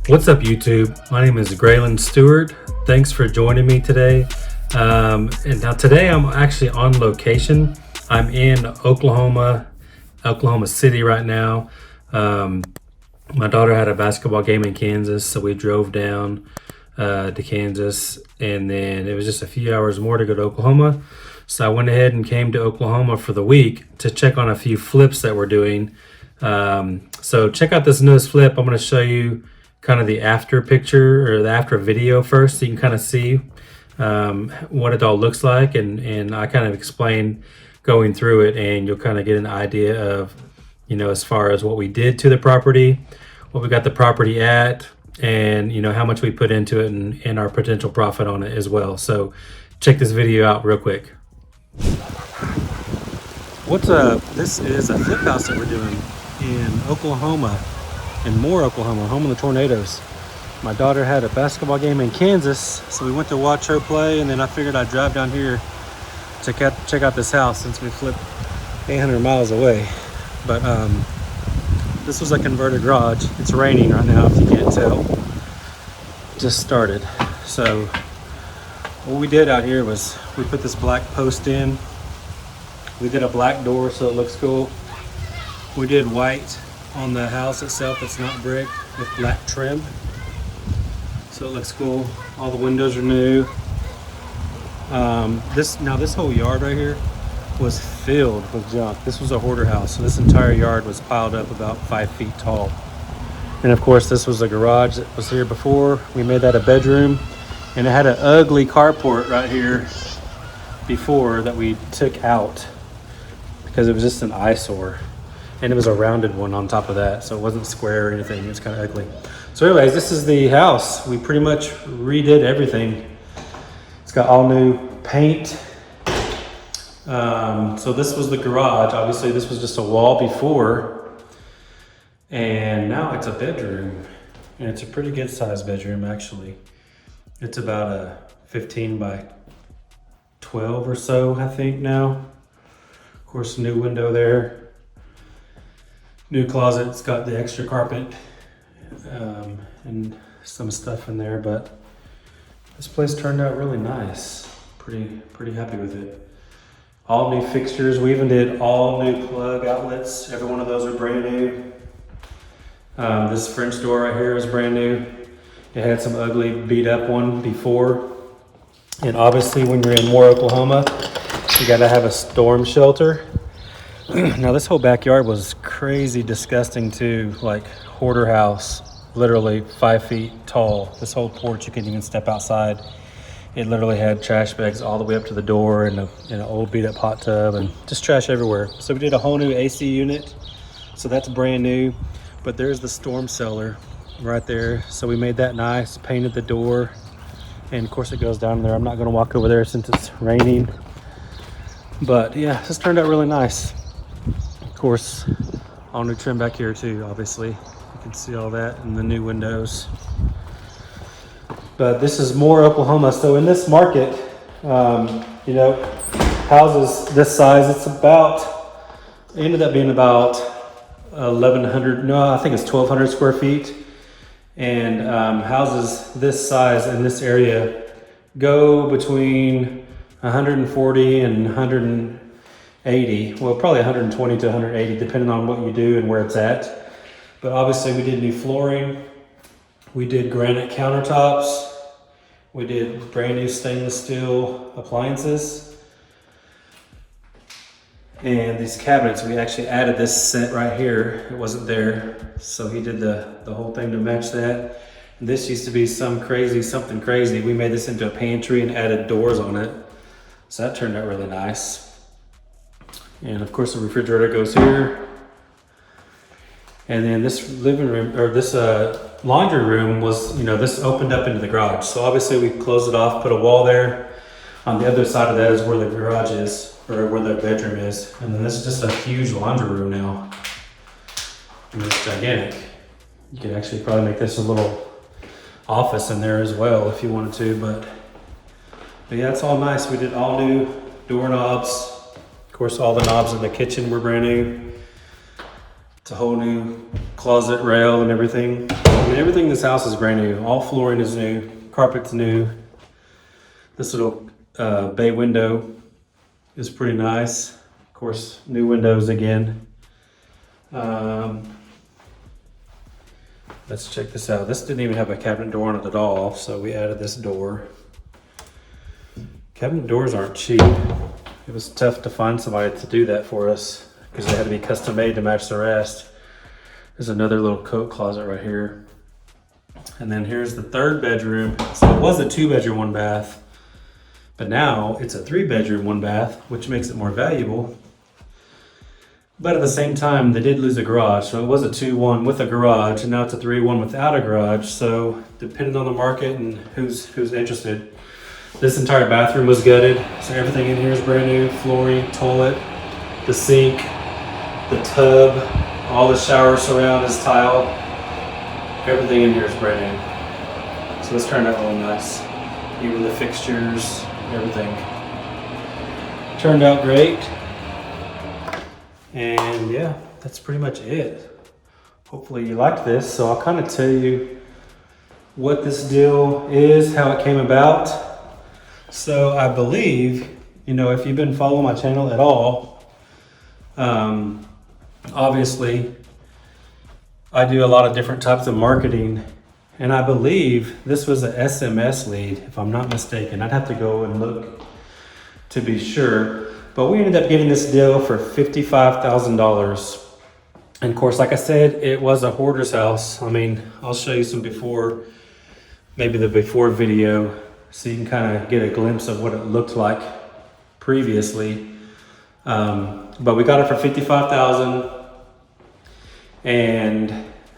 What's up, YouTube? My name is Graylan Stewart. Thanks for joining me today. And now today I'm actually on location. I'm in Oklahoma City right now. Um, my daughter had a basketball game in Kansas, so we drove down to Kansas, and then it was just a few hours more to go to Oklahoma. So I went ahead and came to Oklahoma for the week to check on a few flips that we're doing. So check out this newest flip. I'm going to show you kind of the after picture or the after video first, so you can kind of see what it all looks like, and I kind of explain going through it, and you'll kind of get an idea of, as far as what we did to the property, what we got the property at, and how much we put into it, and our potential profit on it as well. So check this video out real quick. What's up? This is a flip house that we're doing in Oklahoma, in Moore, Oklahoma, home of the Tornadoes. My daughter had a basketball game in Kansas, so we went to watch her play, and then I figured I'd drive down here to check out this house since we flipped 800 miles away. But this was a converted garage. It's raining right now, if you can't tell. Just started. So what we did out here was we put this black post in. We did a black door so it looks cool. We did white on the house itself. It's not brick, with black trim, so it looks cool. All the windows are new. This whole yard right here was filled with junk. This was a hoarder house, so this entire yard was piled up about 5 feet tall. And of course, this was a garage that was here before. We made that a bedroom, and it had an ugly carport right here before that we took out because it was just an eyesore. And it was a rounded one on top of that, so it wasn't square or anything. It was kind of ugly. So anyways, this is the house. We pretty much redid everything. It's got all new paint. So this was the garage. Obviously, this was just a wall before, and now it's a bedroom. And it's a pretty good sized bedroom, actually. It's about a 15 by 12 or so, I think now. Of course, new window there. New closet. It's got the extra carpet and some stuff in there, but this place turned out really nice. Pretty happy with it. All new fixtures. We even did all new plug outlets. Every one of those are brand new. This French door right here is brand new. It had some ugly beat up one before. And obviously when you're in Moore, Oklahoma, you gotta have a storm shelter. Now this whole backyard was crazy disgusting too, like hoarder house, literally 5 feet tall. This whole porch, you couldn't even step outside. It literally had trash bags all the way up to the door, and an old beat up hot tub, and just trash everywhere. So we did a whole new AC unit, so that's brand new. But there's the storm cellar right there. So we made that nice, painted the door, and of course it goes down there. I'm not gonna walk over there since it's raining. But yeah, this turned out really nice. Of course, all new trim back here too, obviously. You can see all that in the new windows. But this is Moore, Oklahoma. So in this market, houses this size, it ended up being about 1,100, no, I think it's 1,200 square feet. And houses this size in this area go between 140 and 180, well, probably 120 to 180, depending on what you do and where it's at. But obviously we did new flooring. We did granite countertops. We did brand new stainless steel appliances. And these cabinets, we actually added this set right here. It wasn't there. So he did the whole thing to match that. And this used to be something crazy. We made this into a pantry and added doors on it. So that turned out really nice. And of course the refrigerator goes here. And then this living room, or this laundry room was, this opened up into the garage. So obviously we closed it off, put a wall there. On the other side of that is where the garage is, or where the bedroom is. And then this is just a huge laundry room now. I mean, it's gigantic. You could actually probably make this a little office in there as well if you wanted to, but yeah, it's all nice. We did all new doorknobs. Of course, all the knobs in the kitchen were brand new. It's a whole new closet rail and everything. I mean, everything in this house is brand new. All flooring is new, carpet's new. This little bay window is pretty nice. Of course, new windows again. Let's check this out. This didn't even have a cabinet door on it at all, so we added this door. Cabinet doors aren't cheap. It was tough to find somebody to do that for us because they had to be custom made to match the rest. There's another little coat closet right here. And then here's the third bedroom. So it was a 2-bedroom, 1 bath, but now it's a 3-bedroom, 1 bath, which makes it more valuable. But at the same time, they did lose a garage. So it was a 2-1 with a garage, and now it's a 3-1 without a garage. So depending on the market and who's interested, this entire bathroom was gutted. So everything in here is brand new: flooring, toilet, the sink, the tub, all the shower surround is tile. Everything in here is brand new. So this turned out really nice. Even the fixtures, everything turned out great. And yeah, that's pretty much it. Hopefully you liked this. So I'll kind of tell you what this deal is, how it came about. So I believe, if you've been following my channel at all, obviously I do a lot of different types of marketing, and I believe this was an SMS lead, if I'm not mistaken. I'd have to go and look to be sure. But we ended up getting this deal for $55,000. And of course, like I said, it was a hoarder's house. I mean, I'll show you some before, maybe the before video, so you can kind of get a glimpse of what it looked like previously. But we got it for $55,000, and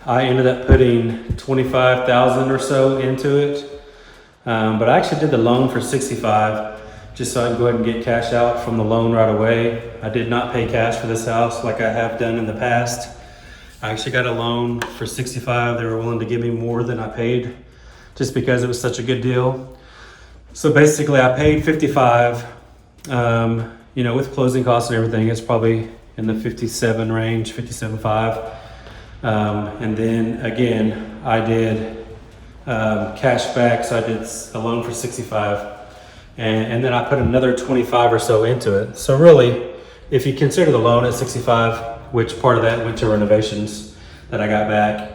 I ended up putting $25,000 or so into it. But I actually did the loan for $65,000. Just so I can go ahead and get cash out from the loan right away. I did not pay cash for this house like I have done in the past. I actually got a loan for $65,000. They were willing to give me more than I paid just because it was such a good deal. So basically I paid $55,000. With closing costs and everything, it's probably in the 57 range, 57.5. And then again, I did cash back. So I did a loan for $65,000. And then I put another 25 or so into it. So really, if you consider the loan at 65, which part of that went to renovations that I got back,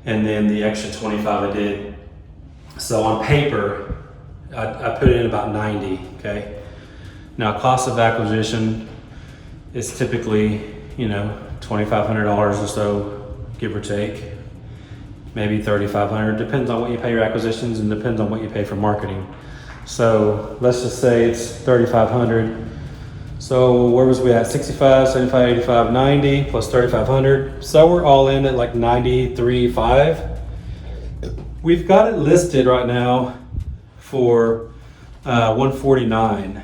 and then the extra 25 I did. So on paper, I put in about 90, okay? Now cost of acquisition is typically, $2,500 or so, give or take. Maybe $3,500, depends on what you pay your acquisitions and depends on what you pay for marketing. So let's just say it's $3,500. So where was we at? 65, 75, 85, 90 plus $3,500. So we're all in at like $93,500. We've got it listed right now for $149,000.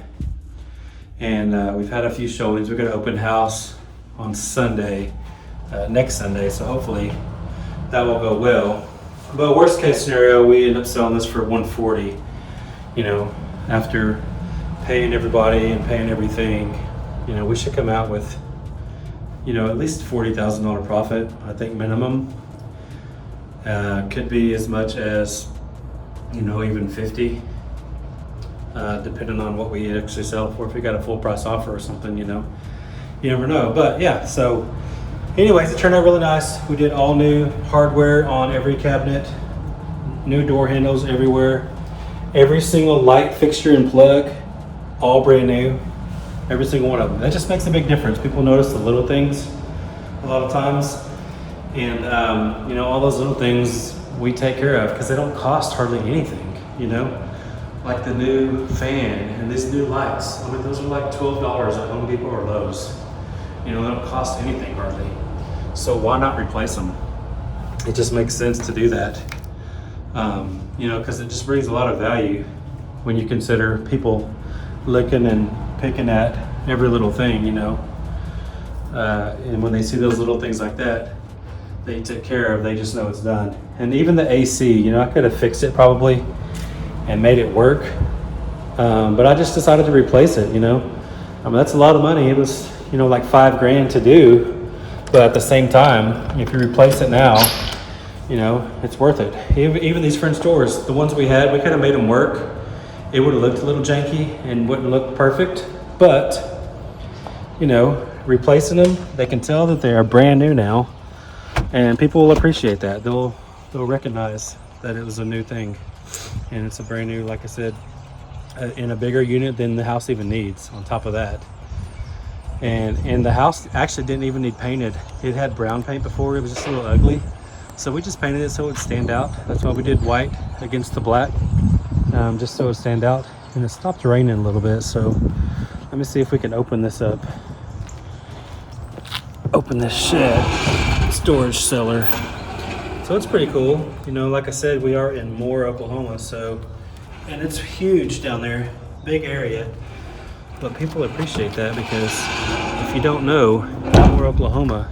And we've had a few showings. We're going to open house on Sunday, next Sunday. So hopefully that will go well. But worst case scenario, we end up selling this for $140,000. After paying everybody and paying everything, we should come out with, at least $40,000 profit, I think minimum. Could be as much as, even 50, depending on what we actually sell for. If we got a full price offer or something, you never know. But yeah, so anyways, it turned out really nice. We did all new hardware on every cabinet, new door handles everywhere. Every single light fixture and plug, all brand new. Every single one of them. That just makes a big difference. People notice the little things a lot of times. And, all those little things we take care of because they don't cost hardly anything, Like the new fan and these new lights. I mean, those are like $12 at Home Depot or Lowe's. They don't cost anything hardly. So why not replace them? It just makes sense to do that. Because it just brings a lot of value when you consider people looking and picking at every little thing, and when they see those little things like that, they take care of, they just know it's done. And even the AC, I could have fixed it probably and made it work, but I just decided to replace it. That's a lot of money. It was, like $5,000 to do, But at the same time, if you replace it now, you know, it's worth it. Even these French doors, the ones we had, we kind of made them work. It would have looked a little janky and wouldn't look perfect, but you know, replacing them, they can tell that they are brand new now, and people will appreciate that. They'll recognize that it was a new thing, and it's a brand new, like I said, in a bigger unit than the house even needs on top of that. And the house actually didn't even need painted. It had brown paint before, it was just a little ugly. So we just painted it so it would stand out. That's why we did white against the black, just so it would stand out. And it stopped raining a little bit, so let me see if we can open this up. Open this shed, storage cellar. So it's pretty cool. You know, like I said, we are in Moore, Oklahoma, so, and it's huge down there, big area. But people appreciate that because if you don't know, Moore, Oklahoma,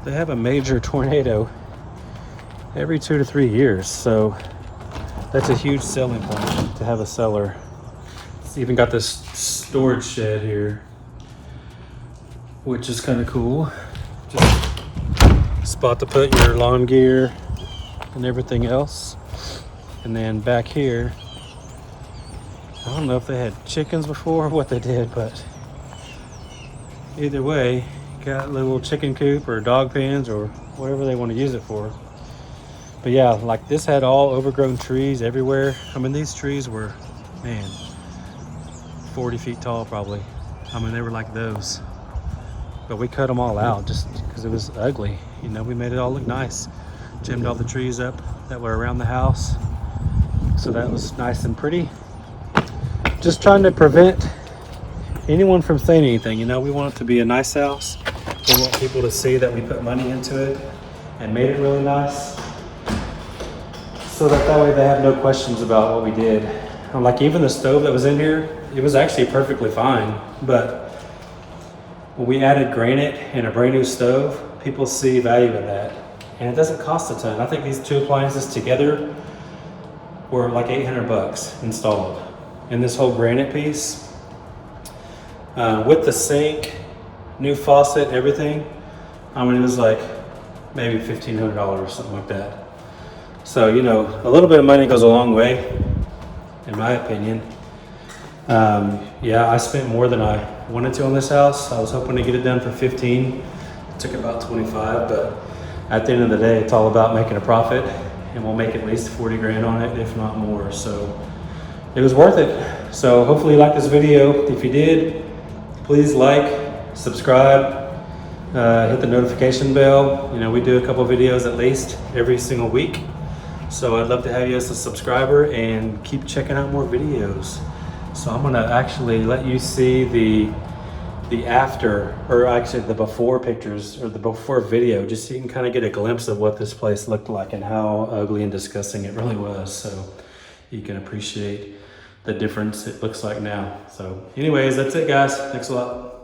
they have a major tornado every 2 to 3 years. So that's a huge selling point to have a cellar. It's even got this storage shed here, which is kind of cool. Just spot to put your lawn gear and everything else. And then back here, I don't know if they had chickens before or what they did, but either way, got a little chicken coop or dog pens or whatever they want to use it for. But yeah, like this had all overgrown trees everywhere. I mean, these trees were, man, 40 feet tall probably. I mean, they were like those. But we cut them all out just because it was ugly. You know, we made it all look nice. Trimmed all the trees up that were around the house. So that was nice and pretty. Just trying to prevent anyone from saying anything. You know, we want it to be a nice house. We want people to see that we put money into it and made it really nice. So that way they have no questions about what we did. Like even the stove that was in here, it was actually perfectly fine. But when we added granite and a brand new stove, people see value in that. And it doesn't cost a ton. I think these two appliances together were like $800 installed. And this whole granite piece, with the sink, new faucet, everything, I mean, it was like maybe $1,500 or something like that. So, you know, a little bit of money goes a long way, in my opinion. Yeah, I spent more than I wanted to on this house. I was hoping to get it done for 15. It took about 25, but at the end of the day, it's all about making a profit, and we'll make at least 40 grand on it, if not more. So it was worth it. So hopefully you liked this video. If you did, please like, subscribe, hit the notification bell. You know, we do a couple videos at least every single week. So I'd love to have you as a subscriber and keep checking out more videos. So I'm gonna actually let you see the after, or actually the before pictures, or the before video, just so you can kind of get a glimpse of what this place looked like and how ugly and disgusting it really was. So you can appreciate the difference it looks like now. So anyways, that's it guys. Thanks a lot.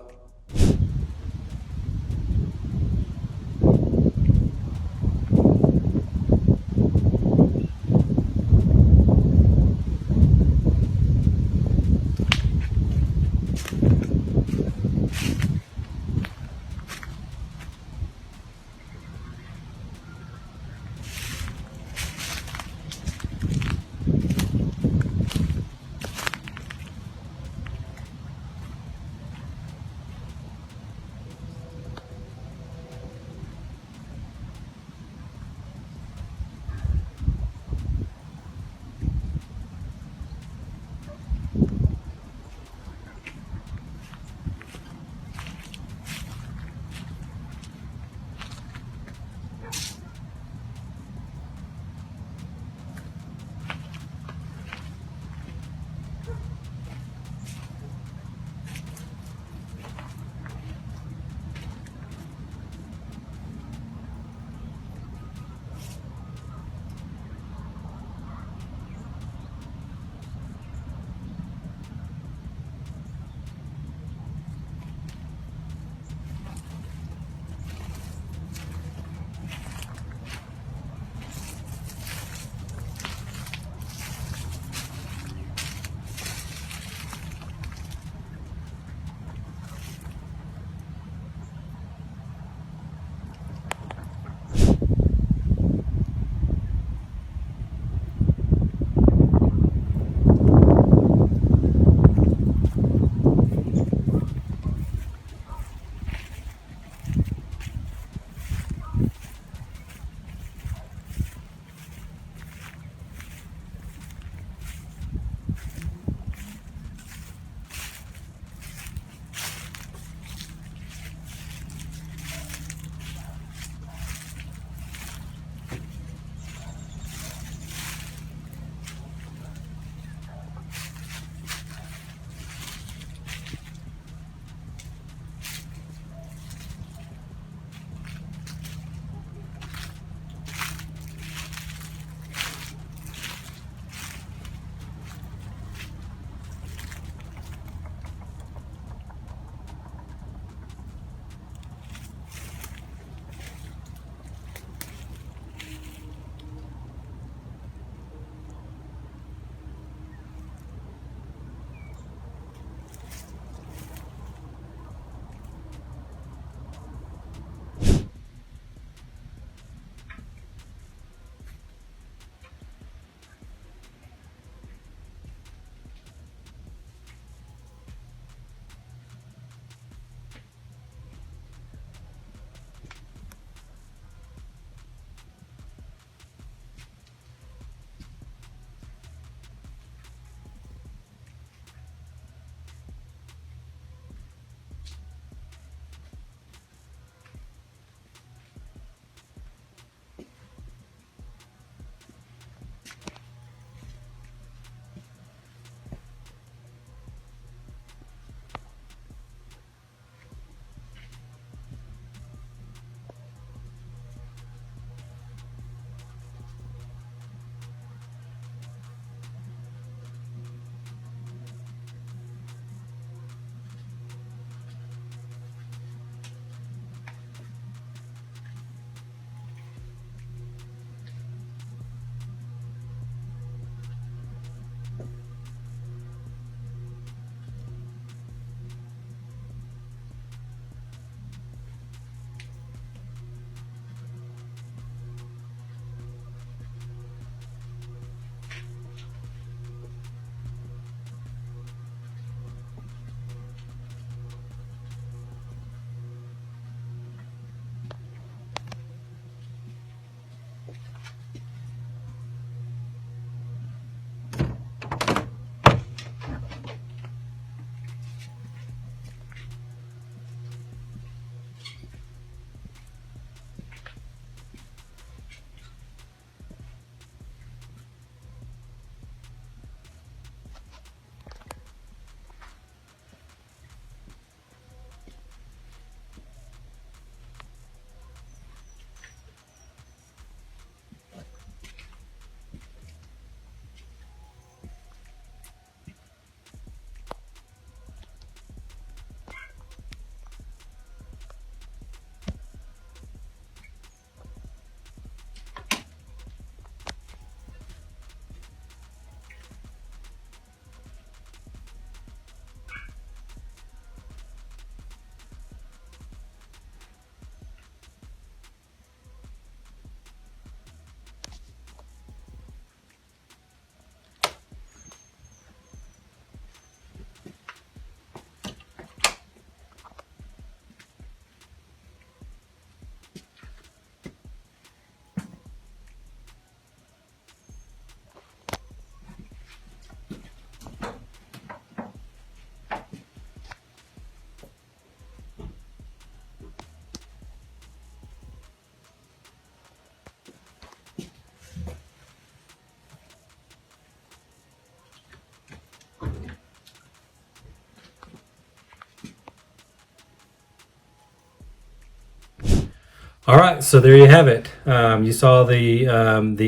All right, so there you have it. You saw the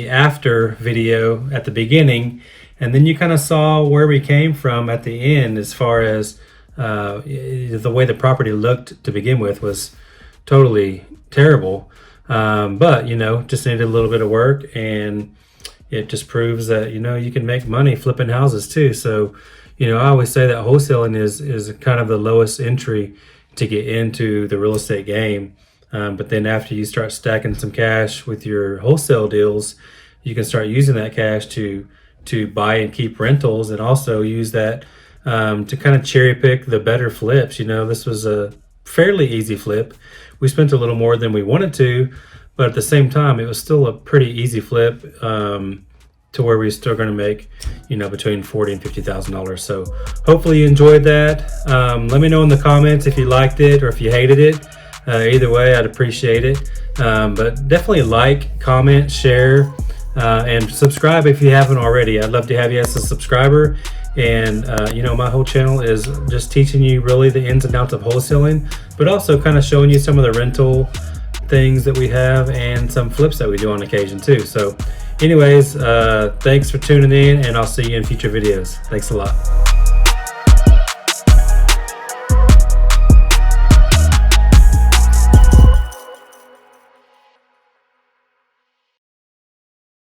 after video at the beginning, and then you kind of saw where we came from at the end as far as the way the property looked to begin with was totally terrible. But, just needed a little bit of work, and it just proves that, you can make money flipping houses too. So, I always say that wholesaling is kind of the lowest entry to get into the real estate game. But then after you start stacking some cash with your wholesale deals, you can start using that cash to buy and keep rentals, and also use that to kind of cherry pick the better flips. This was a fairly easy flip. We spent a little more than we wanted to, but at the same time, it was still a pretty easy flip to where we're still going to make, between $40,000 and $50,000. So hopefully you enjoyed that. Let me know in the comments if you liked it or if you hated it. Either way, I'd appreciate it. But definitely like, comment, share, and subscribe if you haven't already. I'd love to have you as a subscriber. And, my whole channel is just teaching you really the ins and outs of wholesaling, but also kind of showing you some of the rental things that we have and some flips that we do on occasion too. So anyways, thanks for tuning in, and I'll see you in future videos. Thanks a lot.